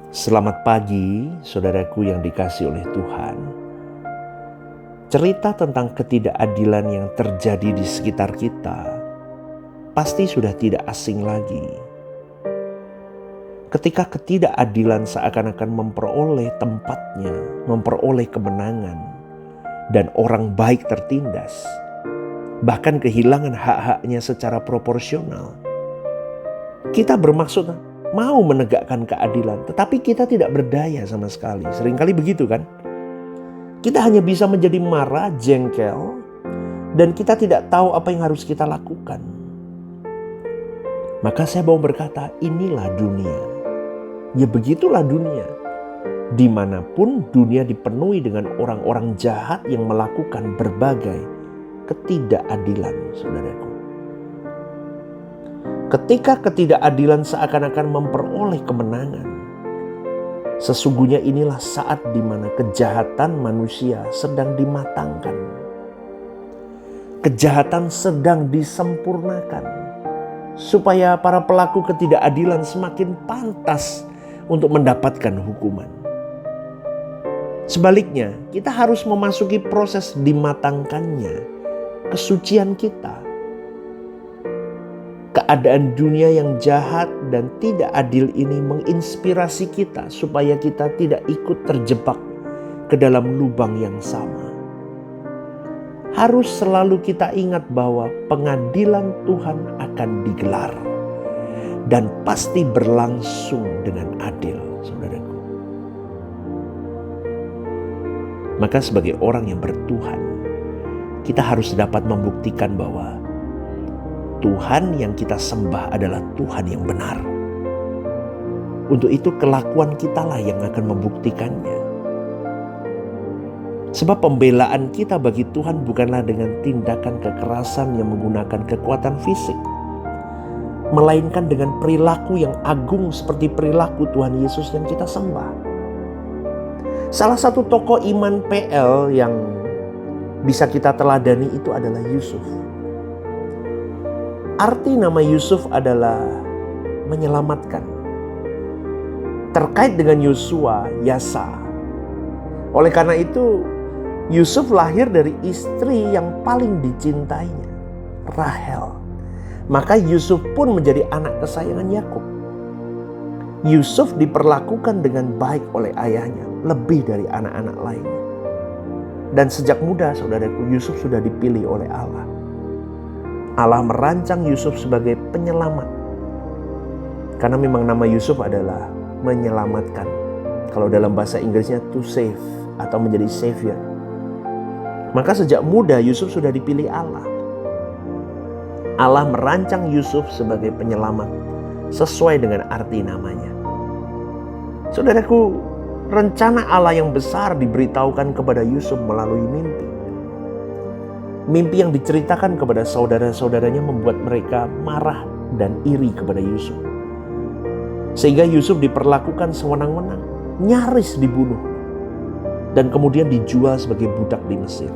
Selamat pagi, saudaraku yang dikasihi oleh Tuhan. Cerita tentang ketidakadilan yang terjadi di sekitar kita pasti sudah tidak asing lagi. Ketika ketidakadilan seakan-akan memperoleh tempatnya, memperoleh kemenangan, dan orang baik tertindas, bahkan kehilangan hak-haknya secara proporsional, kita bermaksud mau menegakkan keadilan, tetapi kita tidak berdaya sama sekali. Seringkali begitu kan? Kita hanya bisa menjadi marah, jengkel, dan kita tidak tahu apa yang harus kita lakukan. Maka saya mau berkata, inilah dunia. Ya begitulah dunia. Dimanapun dunia dipenuhi dengan orang-orang jahat yang melakukan berbagai ketidakadilan, saudaraku. Ketika ketidakadilan seakan-akan memperoleh kemenangan, sesungguhnya inilah saat di mana kejahatan manusia sedang dimatangkan. Kejahatan sedang disempurnakan, supaya para pelaku ketidakadilan semakin pantas untuk mendapatkan hukuman. Sebaliknya, kita harus memasuki proses dimatangkannya kesucian kita. Keadaan dunia yang jahat dan tidak adil ini menginspirasi kita supaya kita tidak ikut terjebak ke dalam lubang yang sama. Harus selalu kita ingat bahwa pengadilan Tuhan akan digelar dan pasti berlangsung dengan adil, saudaraku. Maka sebagai orang yang bertuhan, kita harus dapat membuktikan bahwa Tuhan yang kita sembah adalah Tuhan yang benar. Untuk itu kelakuan kitalah yang akan membuktikannya. Sebab pembelaan kita bagi Tuhan bukanlah dengan tindakan kekerasan yang menggunakan kekuatan fisik, melainkan dengan perilaku yang agung seperti perilaku Tuhan Yesus yang kita sembah. Salah satu tokoh iman PL yang bisa kita teladani itu adalah Yusuf. Arti nama Yusuf adalah menyelamatkan. Terkait dengan Yosua, Yasa. Oleh karena itu, Yusuf lahir dari istri yang paling dicintainya, Rahel. Maka Yusuf pun menjadi anak kesayangan Yakub. Yusuf diperlakukan dengan baik oleh ayahnya, lebih dari anak-anak lainnya. Dan sejak muda, saudaraku, Yusuf sudah dipilih oleh Allah. Allah merancang Yusuf sebagai penyelamat. Karena memang nama Yusuf adalah menyelamatkan. Kalau dalam bahasa Inggrisnya to save atau menjadi savior. Maka sejak muda Yusuf sudah dipilih Allah. Allah merancang Yusuf sebagai penyelamat sesuai dengan arti namanya. Saudaraku, rencana Allah yang besar diberitahukan kepada Yusuf melalui mimpi. Mimpi yang diceritakan kepada saudara-saudaranya membuat mereka marah dan iri kepada Yusuf. Sehingga Yusuf diperlakukan sewenang-wenang, nyaris dibunuh, dan kemudian dijual sebagai budak di Mesir.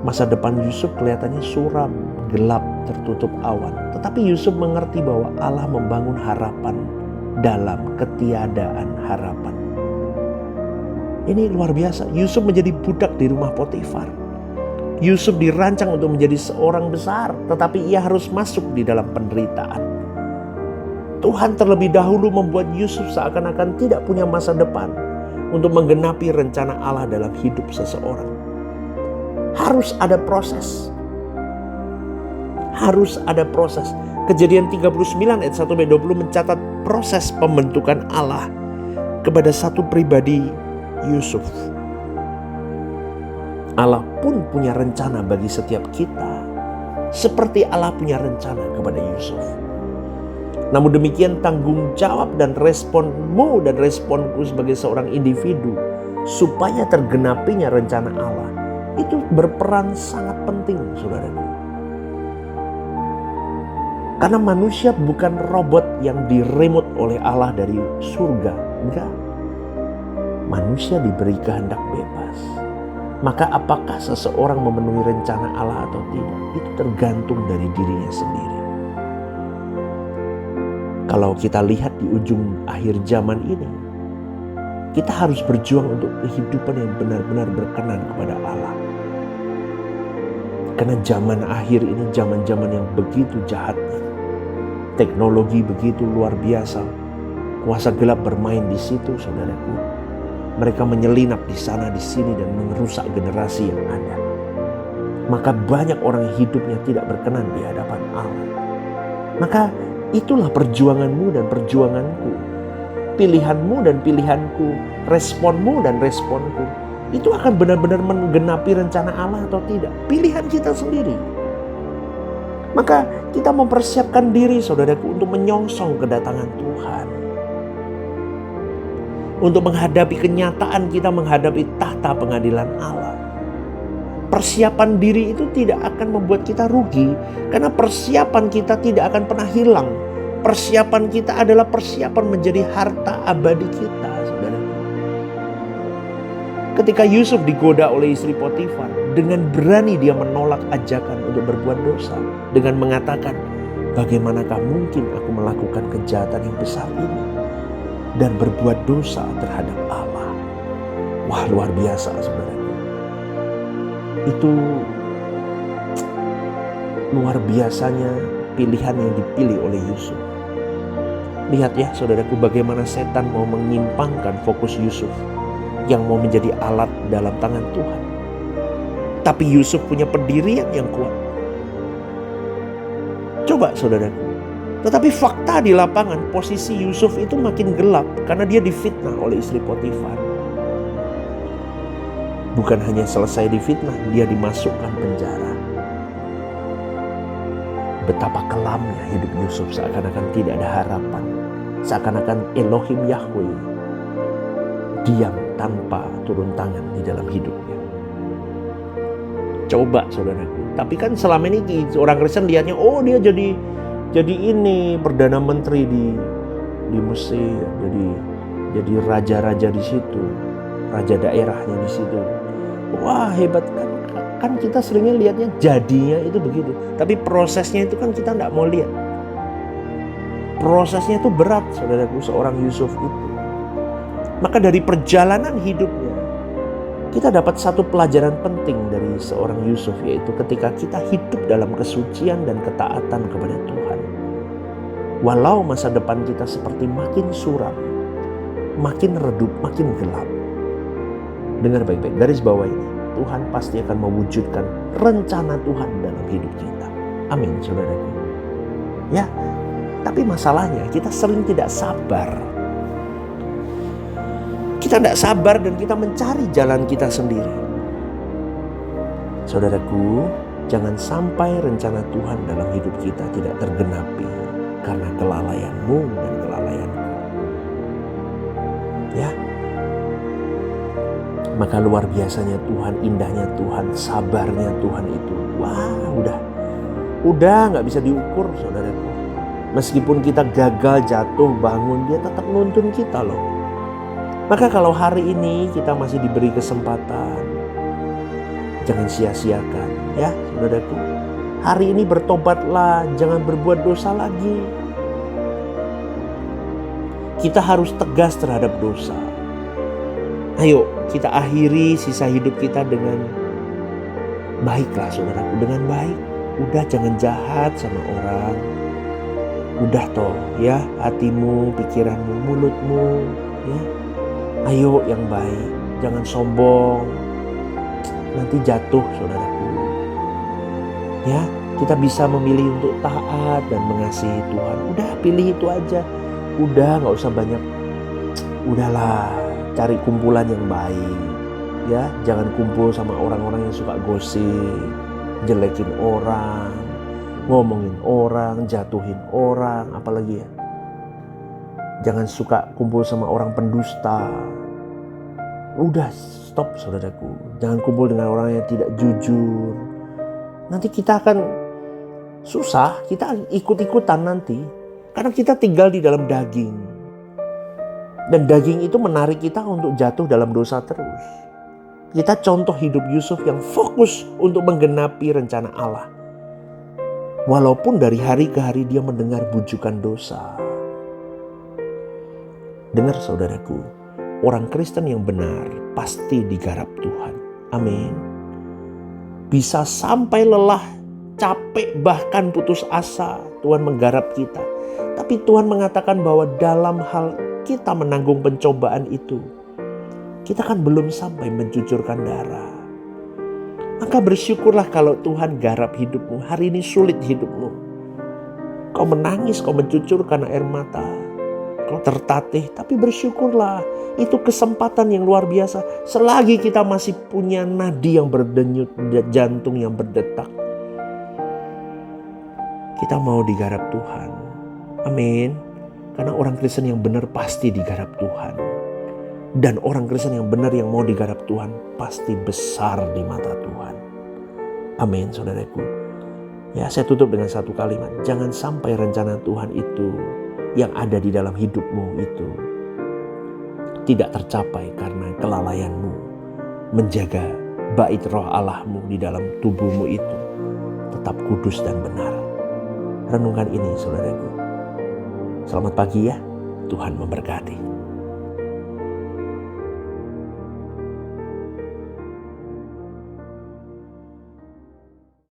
Masa depan Yusuf kelihatannya suram, gelap, tertutup awan. Tetapi Yusuf mengerti bahwa Allah membangun harapan dalam ketiadaan harapan. Ini luar biasa. Yusuf menjadi budak di rumah Potifar. Yusuf dirancang untuk menjadi seorang besar, tetapi ia harus masuk di dalam penderitaan. Tuhan terlebih dahulu membuat Yusuf seakan-akan tidak punya masa depan untuk menggenapi rencana Allah dalam hidup seseorang. Harus ada proses. Harus ada proses. Kejadian 39 ayat 1-20 mencatat proses pembentukan Allah kepada satu pribadi, Yusuf. Allah pun punya rencana bagi setiap kita, seperti Allah punya rencana kepada Yusuf. Namun demikian tanggung jawab dan responmu dan responku sebagai seorang individu supaya tergenapinya rencana Allah itu berperan sangat penting, saudaraku. Karena manusia bukan robot yang diremut oleh Allah dari surga, enggak. Manusia diberi kehendak bebas. Maka apakah seseorang memenuhi rencana Allah atau tidak, itu tergantung dari dirinya sendiri. Kalau kita lihat di ujung akhir zaman ini, kita harus berjuang untuk kehidupan yang benar-benar berkenan kepada Allah. Karena zaman akhir ini zaman-zaman yang begitu jahatnya. Teknologi begitu luar biasa. Kuasa gelap bermain di situ, saudaraku. Mereka menyelinap di sana di sini dan merusak generasi yang ada. Maka banyak orang hidupnya tidak berkenan di hadapan Allah. Maka itulah perjuanganmu dan perjuanganku. Pilihanmu dan pilihanku, responmu dan responku. Itu akan benar-benar menggenapi rencana Allah atau tidak. Pilihan kita sendiri. Maka kita mempersiapkan diri, saudaraku, untuk menyongsong kedatangan Tuhan. Untuk menghadapi kenyataan kita menghadapi tahta pengadilan Allah. Persiapan diri itu tidak akan membuat kita rugi. Karena persiapan kita tidak akan pernah hilang. Persiapan kita adalah persiapan menjadi harta abadi kita, saudaraku. Ketika Yusuf digoda oleh istri Potifar, dengan berani dia menolak ajakan untuk berbuat dosa. Dengan mengatakan, bagaimanakah mungkin aku melakukan kejahatan yang besar ini dan berbuat dosa terhadap Allah. Wah, luar biasa, saudaraku. Itu luar biasanya pilihan yang dipilih oleh Yusuf. Lihat ya, saudaraku, bagaimana setan mau menyimpangkan fokus Yusuf yang mau menjadi alat dalam tangan Tuhan. Tapi Yusuf punya pendirian yang kuat. Coba, saudaraku. Tetapi fakta di lapangan, posisi Yusuf itu makin gelap karena dia difitnah oleh istri Potifar. Bukan hanya selesai difitnah, dia dimasukkan penjara. Betapa kelamnya hidup Yusuf, seakan-akan tidak ada harapan. Seakan-akan Elohim Yahweh diam tanpa turun tangan di dalam hidupnya. Coba, saudaraku. Tapi kan selama ini orang Kristen lihatnya, oh dia jadi ini Perdana Menteri di Mesir, jadi raja-raja di situ, raja daerahnya di situ. Wah, hebat kan? Kan kita seringnya lihatnya jadinya itu begitu, tapi prosesnya itu kan kita tidak mau lihat. Prosesnya itu berat, saudaraku, seorang Yusuf itu. Maka dari perjalanan hidupnya, kita dapat satu pelajaran penting dari seorang Yusuf, yaitu ketika kita hidup dalam kesucian dan ketaatan kepada Tuhan. Walau masa depan kita seperti makin suram, makin redup, makin gelap. Dengar baik-baik, garis bawah ini. Tuhan pasti akan mewujudkan rencana Tuhan dalam hidup kita. Amin, saudaraku. Ya, tapi masalahnya kita sering tidak sabar. Kita tidak sabar dan kita mencari jalan kita sendiri. Saudaraku, jangan sampai rencana Tuhan dalam hidup kita tidak tergenapi karena kelalaianmu dan kelalaianku. Ya. Maka luar biasanya Tuhan, indahnya Tuhan, sabarnya Tuhan itu. Wah, udah gak bisa diukur, saudaraku. Meskipun kita gagal, jatuh, bangun, dia tetap nuntun kita loh. Maka kalau hari ini kita masih diberi kesempatan, jangan sia-siakan ya, saudaraku. Hari ini bertobatlah, jangan berbuat dosa lagi. Kita harus tegas terhadap dosa. Ayo kita akhiri sisa hidup kita dengan baiklah, saudaraku, dengan baik. Udah jangan jahat sama orang. Udah toh ya, hatimu, pikiranmu, mulutmu ya. Ayo yang baik, jangan sombong. Nanti jatuh, saudaraku. Ya, kita bisa memilih untuk taat dan mengasihi Tuhan. Udah pilih itu aja. Udah gak usah banyak. Udahlah, cari kumpulan yang baik. Ya, jangan kumpul sama orang-orang yang suka gosip, jelekin orang, ngomongin orang, jatuhin orang, apalagi ya. Jangan suka kumpul sama orang pendusta. Udah stop, saudaraku. Jangan kumpul dengan orang yang tidak jujur. Nanti kita akan susah, kita ikut-ikutan nanti. Karena kita tinggal di dalam daging. Dan daging itu menarik kita untuk jatuh dalam dosa terus. Kita contoh hidup Yusuf yang fokus untuk menggenapi rencana Allah. Walaupun dari hari ke hari dia mendengar bujukan dosa. Dengar saudaraku, orang Kristen yang benar pasti digarap Tuhan. Amin. Bisa sampai lelah, capek, bahkan putus asa, Tuhan menggarap kita. Tapi Tuhan mengatakan bahwa dalam hal kita menanggung pencobaan itu, kita kan belum sampai mencucurkan darah. Maka bersyukurlah kalau Tuhan garap hidupmu. Hari ini sulit hidupmu. Kau menangis, kau mencucurkan air mata, kau tertatih, tapi bersyukurlah. Itu kesempatan yang luar biasa. Selagi kita masih punya nadi yang berdenyut, jantung yang berdetak, kita mau digarap Tuhan. Amin. Karena orang Kristen yang benar pasti digarap Tuhan. Dan orang Kristen yang benar yang mau digarap Tuhan pasti besar di mata Tuhan. Amin, saudaraku. Ya, saya tutup dengan satu kalimat. Jangan sampai rencana Tuhan itu yang ada di dalam hidupmu itu tidak tercapai karena kelalaianmu menjaga bait roh Allahmu di dalam tubuhmu itu tetap kudus dan benar. Renungkan ini, saudaraku. Selamat pagi ya. Tuhan memberkati.